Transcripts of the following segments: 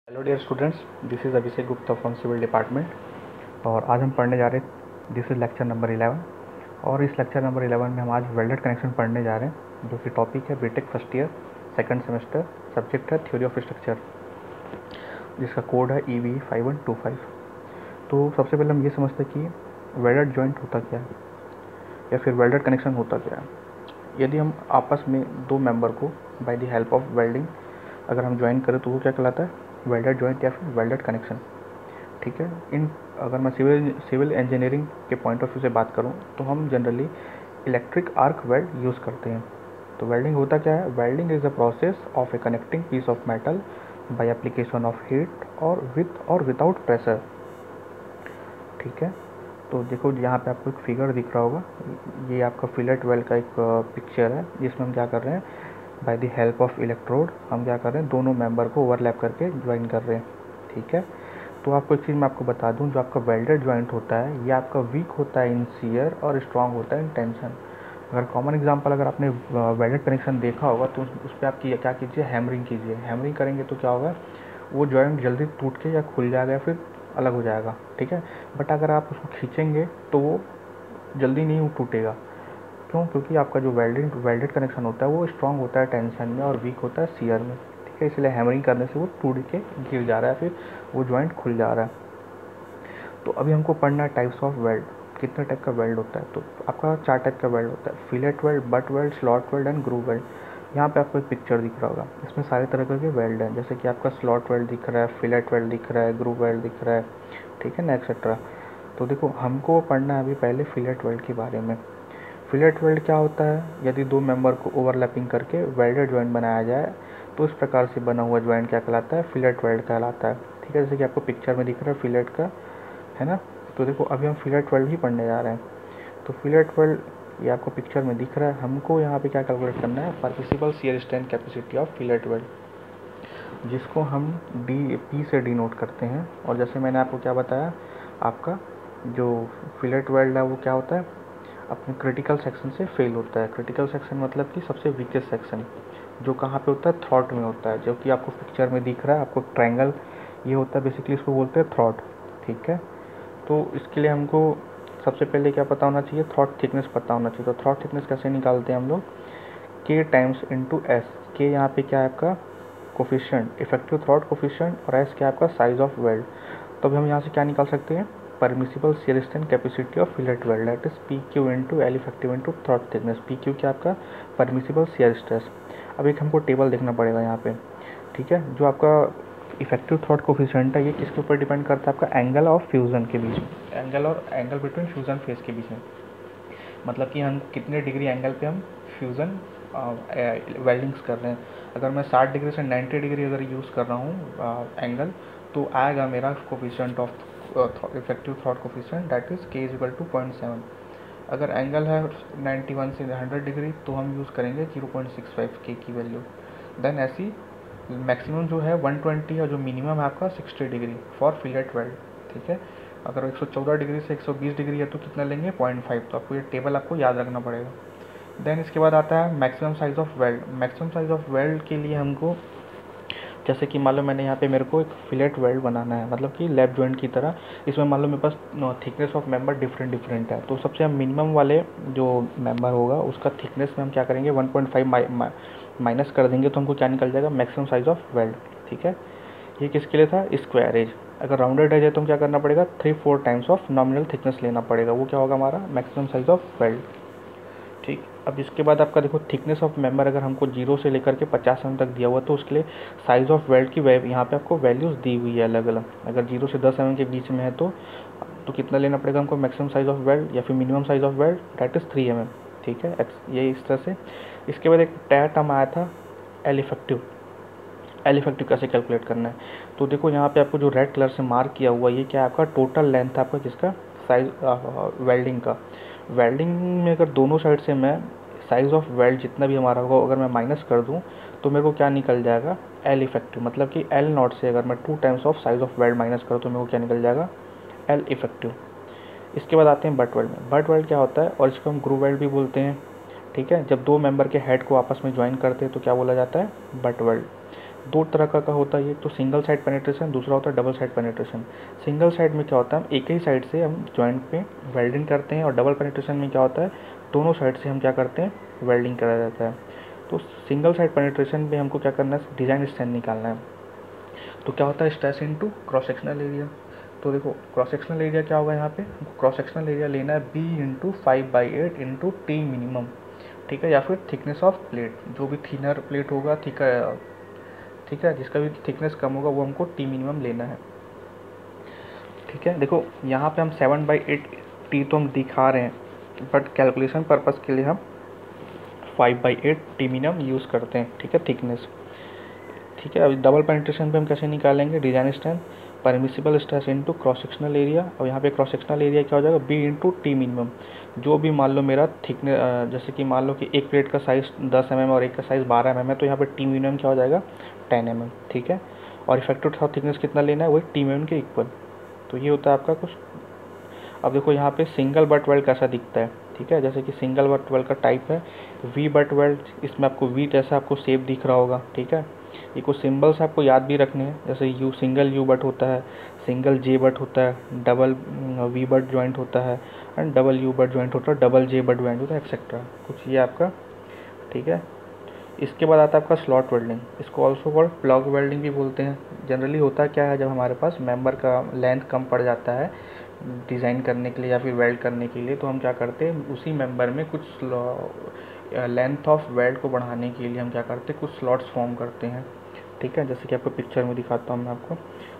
Hello dear students, this is Abhishek Gupta from civil department. और आज हम पढ़ने जा रहे हैं, दिस इज़ लेक्चर नंबर 11। और इस लेक्चर नंबर 11 में हम आज वेल्डेड कनेक्शन पढ़ने जा रहे हैं, जो कि टॉपिक है BTech first year second semester. Subject है थ्योरी ऑफ स्ट्रक्चर, जिसका कोड है EVE5125। तो सबसे पहले हम ये समझते हैं कि वेल्डेड जॉइंट होता क्या है, या फिर वेल्डेड कनेक्शन होता क्या है। यदि हम आपस में दो मेंबर को by the help of welding अगर हम ज्वाइन करें तो वो क्या कहलाता है, वेल्डेड जॉइंट या फिर वेल्डेड कनेक्शन। ठीक है। अगर मैं सिविल इंजीनियरिंग के पॉइंट ऑफ व्यू से बात करूं तो हम generally electric arc weld use करते हैं। तो वेल्डिंग होता क्या है? Welding is a process of a connecting piece of metal by application of heat और विथ और विदाउट प्रेशर। ठीक है। तो देखो यहाँ पे आपको एक फिगर दिख रहा होगा, ये आपका फिलेट वेल्ड का एक पिक्चर है, जिसमें हम क्या कर रहे हैं, by the help of electrode हम क्या कर रहे हैं, दोनों मेंबर को ओवरलैप करके ज्वाइन कर रहे हैं। ठीक है। तो आपको एक चीज़ मैं आपको बता दूं, जो आपका वेल्डेड जॉइंट होता है ये आपका वीक होता है इन शियर और स्ट्रांग होता है इन टेंशन। अगर कॉमन एग्जांपल अगर आपने वेल्डेड कनेक्शन देखा होगा तो उस पर आप क्या कीजिए, हैमरिंग कीजिए। हैमरिंग करेंगे तो क्या होगा, वो जॉइंट जल्दी टूट के या खुल जाएगा या फिर अलग हो जाएगा। ठीक है। बट अगर आप उसको खींचेंगे तो वो जल्दी नहीं टूटेगा। क्यों? क्योंकि आपका जो वेल्डेड कनेक्शन होता है वो स्ट्रांग होता है टेंशन में और वीक होता है शियर में। ठीक है। इसलिए हैमरिंग करने से वो टूट के गिर जा रहा है, फिर वो जॉइंट खुल जा रहा है। तो अभी हमको पढ़ना है टाइप्स ऑफ वेल्ड, कितने टाइप का वेल्ड होता है। तो आपका 4 टाइप का वेल्ड होता है, fillet weld, butt weld, slot weld and groove weld. यहाँ पे आपको एक पिक्चर दिख रहा होगा, इसमें सारे तरह के वेल्ड हैं, जैसे कि आपका स्लॉट वेल्ड दिख रहा है, फिलेट वेल्ड दिख रहा है, ग्रूव वेल्ड दिख रहा है। ठीक है ना, एक्सेट्रा। तो देखो हमको पढ़ना है अभी पहले फिलेट वेल्ड के बारे में। फिलेट वेल्ड क्या होता है? यदि दो मेंबर को ओवरलैपिंग करके वेल्डेड जॉइंट बनाया जाए तो इस प्रकार से बना हुआ जॉइंट क्या कहलाता है, फिलेट वेल्ड कहलाता है। ठीक है। जैसे कि आपको पिक्चर में दिख रहा है फिलेट का, है ना। तो देखो अभी हम फिलेट वेल्ड ही पढ़ने जा रहे हैं। तो फिलेट वेल्ड ये आपको पिक्चर में दिख रहा है, हमको यहाँ पे क्या कैलकुलेट करना है, permissible shear strength capacity of fillet weld, जिसको हम P से डिनोट करते हैं। और जैसे मैंने आपको क्या बताया, आपका जो फिलेट वेल्ड है वो क्या होता है, अपने क्रिटिकल सेक्शन से फेल होता है। क्रिटिकल सेक्शन मतलब कि सबसे वीकेस्ट सेक्शन, जो कहाँ पे होता है, थ्रॉट में होता है, जो कि आपको पिक्चर में दिख रहा है। आपको ट्रायंगल ये होता है, बेसिकली इसको बोलते हैं थ्रॉट। ठीक है। तो इसके लिए हमको सबसे पहले क्या पता होना चाहिए, थ्रॉट थिकनेस पता होना चाहिए। तो थ्रॉट थिकनेस कैसे निकालते हैं हम लोग, K टाइम्स इंटू एस। के यहाँ पे क्या है आपका कोफिशिएंट, इफेक्टिव थ्रॉट कोफिशिएंट, और एस क्या है आपका साइज ऑफ वेल्ड। तो अभी हम यहाँ से क्या निकाल सकते हैं, permissible shear strength capacity of fillet weld, that is PQ into L effective into throat thickness. PQ क्या आपका परमिसिबल शियर स्ट्रेस। अब एक हमको टेबल देखना पड़ेगा यहाँ पे। ठीक है। जो आपका इफेक्टिव थ्रॉट कोफिशिएंट है ये किसके ऊपर डिपेंड करता है, आपका एंगल ऑफ फ्यूजन के बीच में, एंगल बिटवीन फ्यूजन फेज के बीच में। मतलब कि हम कितने डिग्री एंगल पे हम फ्यूज़न वेल्डिंग्स कर रहे हैं। अगर मैं 60 डिग्री से 90 डिग्री अगर यूज़ कर रहा हूँ एंगल, तो आएगा मेरा coefficient of effective throat coefficient, that is K is equal to 0.7। अगर एंगल है 91 से 100 डिग्री तो हम यूज़ करेंगे 0.65 K की वैल्यू। देन ऐसी मैक्सिमम जो है 120 है, जो मिनिमम है आपका 60 डिग्री फॉर फिलेट वेल्ड। ठीक है। अगर 114 डिग्री से 120 डिग्री है तो कितना लेंगे, 0.5। तो आपको ये टेबल आपको याद रखना पड़ेगा। देन इसके बाद आता है maximum size of weld. Maximum size of weld के लिए हमको, जैसे कि मान लो मैंने यहाँ पे मेरे को एक फिलेट वेल्ड बनाना है, मतलब कि लैप जॉइंट की तरह। इसमें मान लो मेरे पास थिकनेस ऑफ मेंबर डिफरेंट है, तो सबसे हम मिनिमम वाले जो मेंबर होगा उसका थिकनेस में हम क्या करेंगे, 1.5 माइनस कर देंगे, तो हमको क्या निकल जाएगा, मैक्सिमम साइज ऑफ वेल्ड। ठीक है। ये किसके लिए था, स्क्वायर एज। अगर राउंडेड एज है तो हम क्या करना पड़ेगा, 3-4 टाइम्स ऑफ नॉमिनल थिकनेस लेना पड़ेगा, वो क्या होगा हमारा मैक्सिमम साइज ऑफ वेल्ड। ठीक। अब इसके बाद आपका देखो थिकनेस ऑफ मेंबर अगर हमको 0 से लेकर के 50 mm तक दिया हुआ तो उसके लिए साइज ऑफ वेल्ड की यहाँ पे आपको वैल्यूज़ दी हुई है अलग अलग। अगर 0 से 10 mm के बीच में है तो कितना लेना पड़ेगा हमको मैक्सिमम साइज ऑफ वेल्ड या फिर minimum size of weld, that is 3 mm। ठीक है। ये इस तरह से। इसके बाद एक टर्म आया था एल इफेक्टिव। एल इफेक्टिव कैसे कैलकुलेट करना है, तो देखो यहाँ पे आपको जो रेड कलर से मार्क किया हुआ ये क्या है, आपका टोटल लेंथ है आपका किसका, साइज वेल्डिंग का। वेल्डिंग में अगर दोनों साइड से मैं साइज ऑफ वेल्ड जितना भी हमारा होगा अगर मैं माइनस कर दूँ तो मेरे को क्या निकल जाएगा, एल इफेक्टिव। मतलब कि एल नॉट से अगर मैं 2 times of size of weld minus करूँ तो मेरे को क्या निकल जाएगा, एल इफेक्टिव। इसके बाद आते हैं बट वेल्ड में। बट वेल्ड क्या होता है, और इसको हम ग्रूव वेल्ड भी बोलते हैं। ठीक है। जब दो मेंबर के हेड को आपस में ज्वाइन करते हैं तो क्या बोला जाता है, बट वेल्ड। दो तरह का होता है ये, तो सिंगल साइड पेनिट्रेशन, दूसरा होता है double side penetration. Single side में क्या होता है, हम एक ही साइड से हम जॉइंट पे वेल्डिंग करते हैं, और डबल पेनिट्रेशन में क्या होता है, दोनों साइड से हम क्या करते हैं, वेल्डिंग करा जाता है। तो सिंगल साइड पेनिट्रेशन में हमको क्या करना है, डिज़ाइन स्ट्रेंथ निकालना है। तो क्या होता है, stress into cross sectional area. तो देखो क्रॉस सेक्शनल एरिया क्या होगा, यहाँ पे हमको क्रॉस सेक्शनल एरिया लेना है B into 5/8 into T minimum, ठीक है, या फिर थिकनेस ऑफ प्लेट, जो भी थिनर प्लेट होगा, ठीक है, जिसका भी थिकनेस कम होगा वो हमको टी मिनिमम लेना है, ठीक है। देखो यहाँ पे हम 7/8 टी तो हम दिखा रहे हैं, बट कैलकुलेशन पर्पज़ के लिए हम 5/8 टी मिनिमम यूज़ करते हैं, ठीक है, थिकनेस, ठीक है। अभी डबल पेनिट्रेशन पे हम कैसे निकालेंगे, design strength permissible stress into cross sectional area, और यहाँ पे क्रॉस सेक्शनल एरिया क्या हो जाएगा, बी इंटू टी मिनिमम। जो भी मान लो मेरा थिकनेस, जैसे कि मान लो कि एक प्लेट का साइज़ 10 mm और एक का साइज़ 12 mm है, तो यहाँ पे टी मिनिमम क्या हो जाएगा, 10 mm, ठीक है। और इफेक्टिव थिकनेस कितना लेना है, वही टी मिनिमम के इक्वल। तो ये होता है आपका कुछ। अब देखो यहाँ पे सिंगल बट वेल्ड कैसा दिखता है, ठीक है, जैसे कि सिंगल बट वेल्ड का टाइप है वी बट वेल्ड, इसमें आपको वी जैसा आपको शेप दिख रहा होगा, ठीक है। ये कुछ सिंबल्स आपको याद भी रखने हैं, जैसे यू, सिंगल यू बट होता है, सिंगल जे बट होता है, डबल वी बट जॉइंट होता है, and double U butt joint होता है, डबल जे बट जॉइंट होता है, एक्सेट्रा कुछ ये आपका, ठीक है। इसके बाद आता है आपका स्लॉट वेल्डिंग, इसको ऑल्सो वर्ड प्लग वेल्डिंग भी बोलते हैं। जनरली होता क्या है, जब हमारे पास मेंबर का लेंथ कम पड़ जाता है डिज़ाइन करने के लिए या फिर वेल्ड करने के लिए, तो हम क्या करते हैं, उसी मेंबर में कुछ लेंथ ऑफ वेल्ड को बढ़ाने के लिए हम क्या करते हैं, कुछ स्लॉट्स फॉर्म करते हैं, ठीक है। जैसे कि आपको पिक्चर में दिखाता हूँ मैं आपको,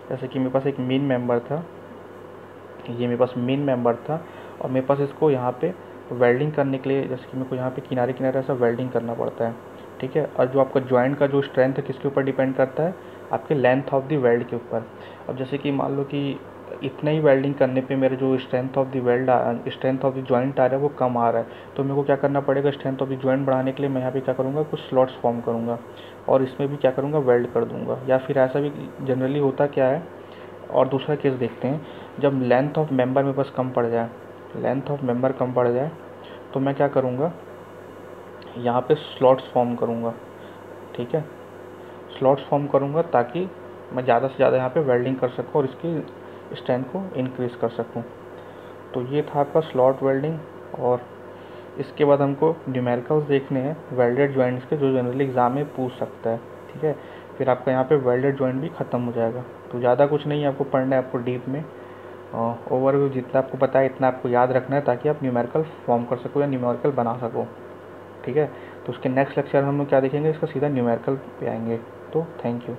जैसे कि मेरे पास एक मेन मेंबर था, ये मेरे पास मेन मेंबर था, और मेरे पास इसको यहाँ पे वेल्डिंग करने के लिए, जैसे कि मेरे को यहाँ पे किनारे किनारे ऐसा वेल्डिंग करना पड़ता है, ठीक है। और जो आपका जॉइंट का जो स्ट्रेंथ है किसके ऊपर डिपेंड करता है, आपके लेंथ ऑफ द वेल्ड के ऊपर। अब जैसे कि मान लो कि इतना ही वेल्डिंग करने पे मेरे जो strength of the weld, strength of the joint आ रहा है वो कम आ रहा है, तो मेरे को क्या करना पड़ेगा, स्ट्रेंथ ऑफ द जॉइंट बढ़ाने के लिए मैं यहाँ पे क्या करूँगा, कुछ स्लॉट्स फॉर्म करूँगा, और इसमें भी क्या करूँगा, वेल्ड कर दूँगा। या फिर ऐसा भी जनरली होता क्या है, और दूसरा केस देखते हैं, जब लेंथ ऑफ मेंबर मेरे पास कम पड़ जाए, लेंथ ऑफ मेंबर कम पड़ जाए, तो मैं क्या करूँगा, यहाँ पे स्लॉट्स फॉर्म करूँगा, ठीक है, स्लॉट्स फॉर्म करूँगा ताकि मैं ज़्यादा से ज़्यादा यहाँ पे वेल्डिंग कर सकूँ और इसकी स्ट्रेंथ को इंक्रीज़ कर सकूँ। तो ये था आपका स्लॉट वेल्डिंग। और इसके बाद हमको न्यूमेरिकल्स देखने हैं वेल्डेड जॉइंट्स के, जो जनरली एग्ज़ाम में पूछ सकता है, ठीक है। फिर आपका यहाँ पे वेल्डेड जॉइंट भी ख़त्म हो जाएगा। तो ज़्यादा कुछ नहीं है आपको पढ़ना है, आपको डीप में ओवरव्यू जितना आपको पता है इतना आपको याद रखना है, ताकि आप न्यूमेरिकल फॉर्म कर सको या न्यूमेरिकल बना सको, ठीक है। तो उसके नेक्स्ट लेक्चर हम लोग क्या देखेंगे, इसका सीधा न्यूमेरिकल पे आएंगे। तो थैंक यू।